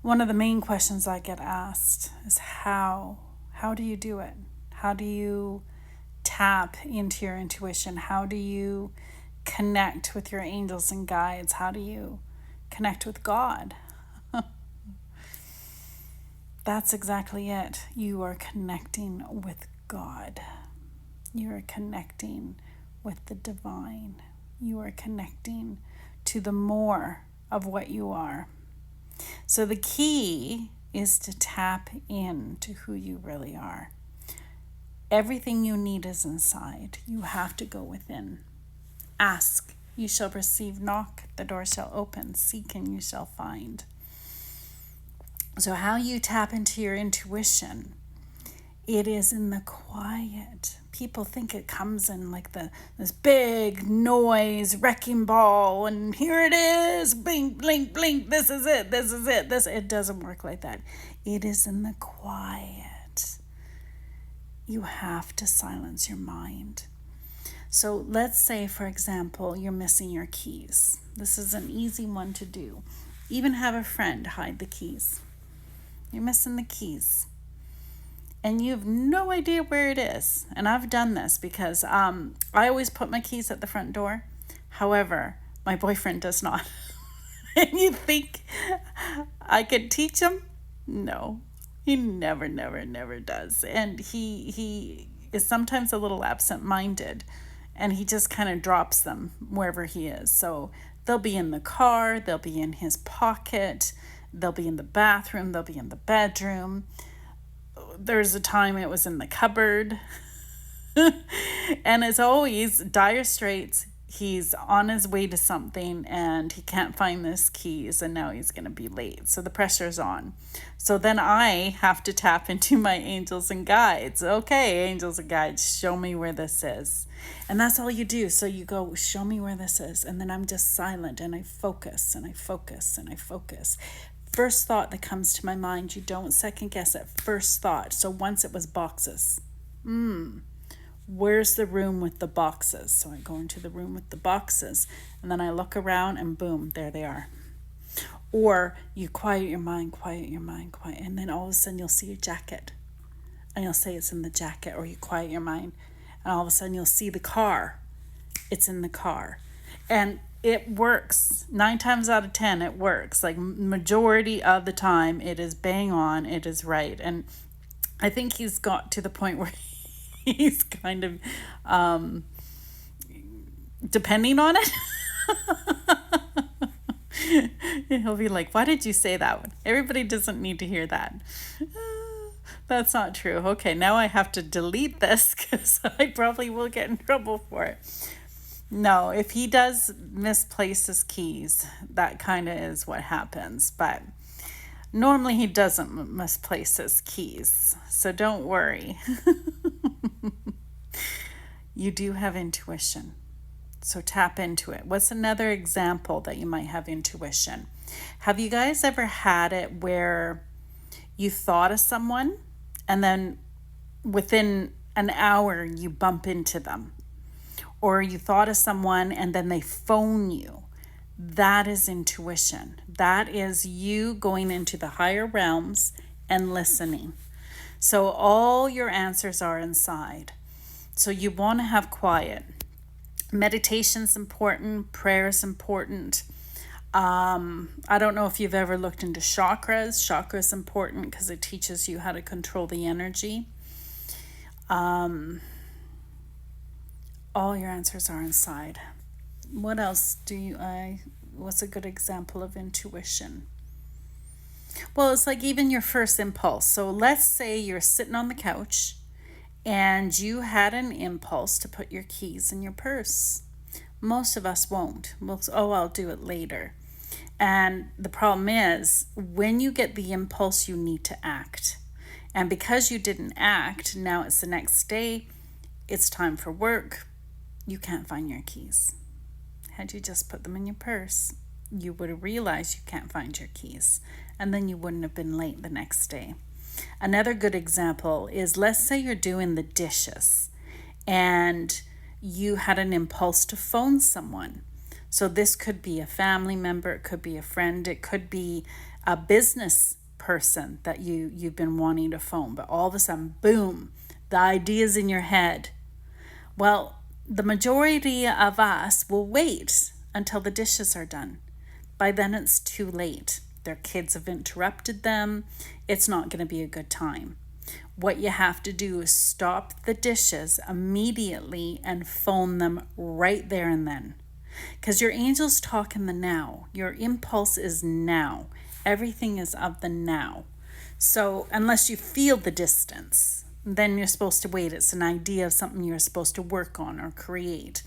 One of the main questions I get asked is how? How do you do it? How do you tap into your intuition? How do you connect with your angels and guides? How do you connect with God? That's exactly it. You are connecting with God. You are connecting with the divine. You are connecting to the more of what you are. So the key is to tap into who you really are. Everything you need is inside. You have to go within. Ask, you shall receive. Knock, the door shall open. Seek, and you shall find. So how you tap into your intuition, it is in the quiet. People think it comes in like this big noise, wrecking ball, and here it is, blink, blink, blink, this is it, this is it. It doesn't work like that. It is in the quiet. You have to silence your mind. So let's say, for example, you're missing your keys. This is an easy one to do. Even have a friend hide the keys. You're missing the keys. And you have no idea where it is. And I've done this because I always put my keys at the front door. However, my boyfriend does not. And you think I could teach him? No, he never does. And he is sometimes a little absent-minded, and he just kind of drops them wherever he is. So they'll be in the car, they'll be in his pocket, they'll be in the bathroom, they'll be in the bedroom. There's a time it was in the cupboard. And it's always dire straits. He's on his way to something and he can't find his keys, and now he's going to be late. So the pressure's on. So then I have to tap into my angels and guides. Okay, angels and guides, show me where this is. And that's all you do. So you go, show me where this is. And then I'm just silent and I focus and I focus and I focus. First thought that comes to my mind, you don't second guess it. First thought. So once it was boxes. Where's the room with the boxes? So I go into the room with the boxes, and then I look around and boom, there they are. Or you quiet your mind, and then all of a sudden you'll see your jacket and you'll say it's in the jacket. Or you quiet your mind and all of a sudden you'll see the car. It's in the car. And it works. 9 times out of 10, it works. Like majority of the time, it is bang on, it is right. And I think he's got to the point where he's kind of depending on it. He'll be like, why did you say that one? Everybody doesn't need to hear that. That's not true. Okay, now I have to delete this because I probably will get in trouble for it. No, if he does misplace his keys, that kind of is what happens. But normally he doesn't misplace his keys, so don't worry. You do have intuition, so tap into it. What's another example that you might have intuition? Have you guys ever had it where you thought of someone and then within an hour you bump into them? Or you thought of someone and then they phone you? That is intuition. That is you going into the higher realms and listening. So all your answers are inside. So you want to have quiet. Meditation's important. Prayer is important. I don't know if you've ever looked into chakras. Chakra is important because it teaches you how to control the energy. All your answers are inside. What else what's a good example of intuition? Well, it's like even your first impulse. So let's say you're sitting on the couch and you had an impulse to put your keys in your purse. Most of us won't. I'll do it later. And the problem is, when you get the impulse, you need to act. And because you didn't act, now it's the next day, it's time for work, you can't find your keys. Had you just put them in your purse, you would have realized you can't find your keys, and then you wouldn't have been late the next day. Another good example is, let's say you're doing the dishes and you had an impulse to phone someone. So this could be a family member, it could be a friend, it could be a business person that you've been wanting to phone, but all of a sudden, boom, the idea's in your head. Well, the majority of us will wait until the dishes are done. By then it's too late. Their kids have interrupted them. It's not going to be a good time. What you have to do is stop the dishes immediately and phone them right there and then. Because your angels talk in the now. Your impulse is now. Everything is of the now. So unless you feel the distance, then you're supposed to wait. It's an idea of something you're supposed to work on or create.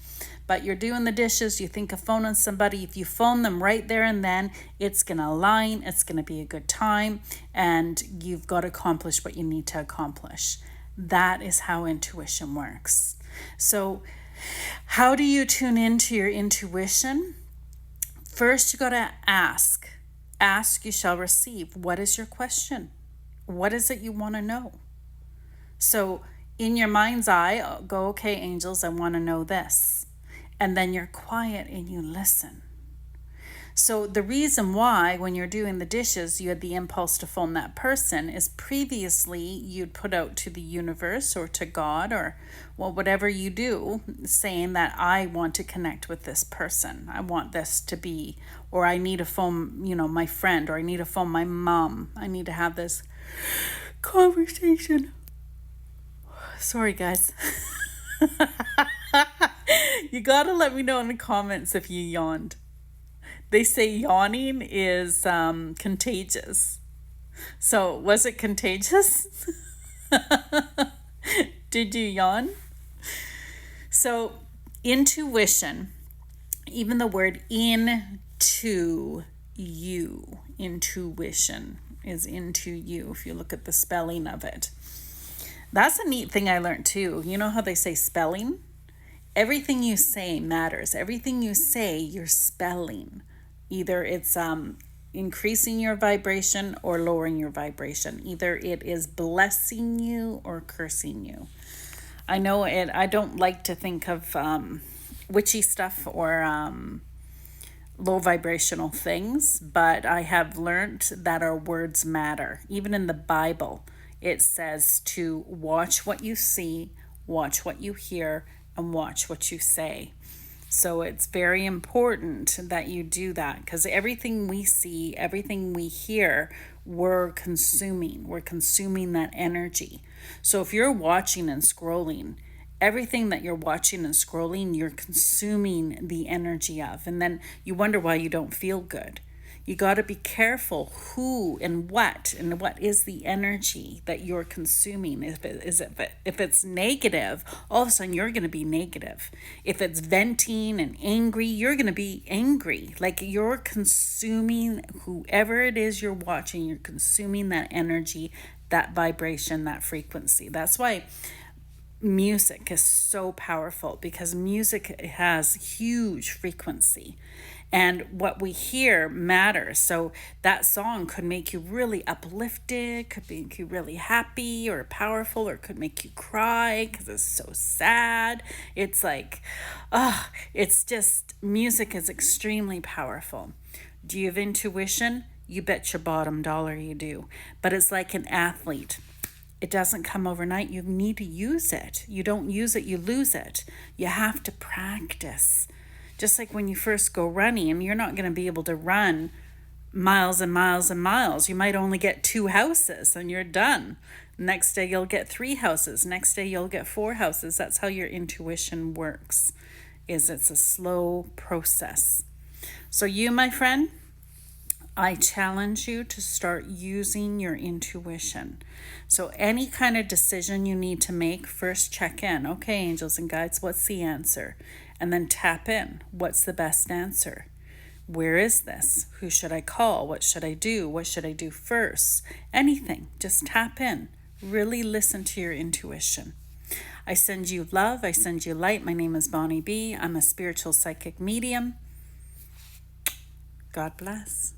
But you're doing the dishes, you think of phoning somebody. If you phone them right there and then, it's going to align, it's going to be a good time, and you've got to accomplish what you need to accomplish. That is how intuition works. So how do you tune into your intuition? First, you got to ask. Ask, you shall receive. What is your question? What is it you want to know? So in your mind's eye, go, okay, angels, I want to know this. And then you're quiet and you listen. So the reason why when you're doing the dishes, you had the impulse to phone that person is previously you'd put out to the universe or to God or whatever you do, saying that I want to connect with this person. I want this to be, or I need to phone, my friend, or I need to phone my mom. I need to have this conversation. Sorry, guys. You gotta let me know in the comments if you yawned. They say yawning is contagious. So was it contagious? Did you yawn? So intuition, even the word into you, intuition is into you if you look at the spelling of it. That's a neat thing I learned too. You know how they say spelling? Everything you say matters. Everything you say, you're spelling. Either it's increasing your vibration or lowering your vibration. Either it is blessing you or cursing you. I know it. I don't like to think of witchy stuff or low vibrational things, but I have learned that our words matter. Even in the Bible, it says to watch what you see, watch what you hear, and watch what you say. So it's very important that you do that, because everything we see, everything we hear, we're consuming. We're consuming that energy. So if you're watching and scrolling, everything that you're watching and scrolling, you're consuming the energy of. And then you wonder why you don't feel good. You got to be careful who and what is the energy that you're consuming. If it's negative, all of a sudden you're going to be negative. If it's venting and angry, you're going to be angry. Like you're consuming whoever it is you're watching, you're consuming that energy, that vibration, that frequency. That's why music is so powerful, because music has huge frequency. And what we hear matters. So that song could make you really uplifted, could make you really happy or powerful, or could make you cry because it's so sad. It's like, it's just, music is extremely powerful. Do you have intuition? You bet your bottom dollar you do. But it's like an athlete. It doesn't come overnight. You need to use it. You don't use it, you lose it. You have to practice. Just like when you first go running, you're not going to be able to run miles and miles and miles. You might only get 2 houses and you're done. Next day you'll get 3 houses. Next day you'll get 4 houses. That's how your intuition works. It's a slow process. So you, my friend, I challenge you to start using your intuition. So any kind of decision you need to make, first check in. Okay, angels and guides, what's the answer? And then tap in. What's the best answer? Where is this? Who should I call? What should I do? What should I do first? Anything. Just tap in. Really listen to your intuition. I send you love. I send you light. My name is Bonnie B. I'm a spiritual psychic medium. God bless.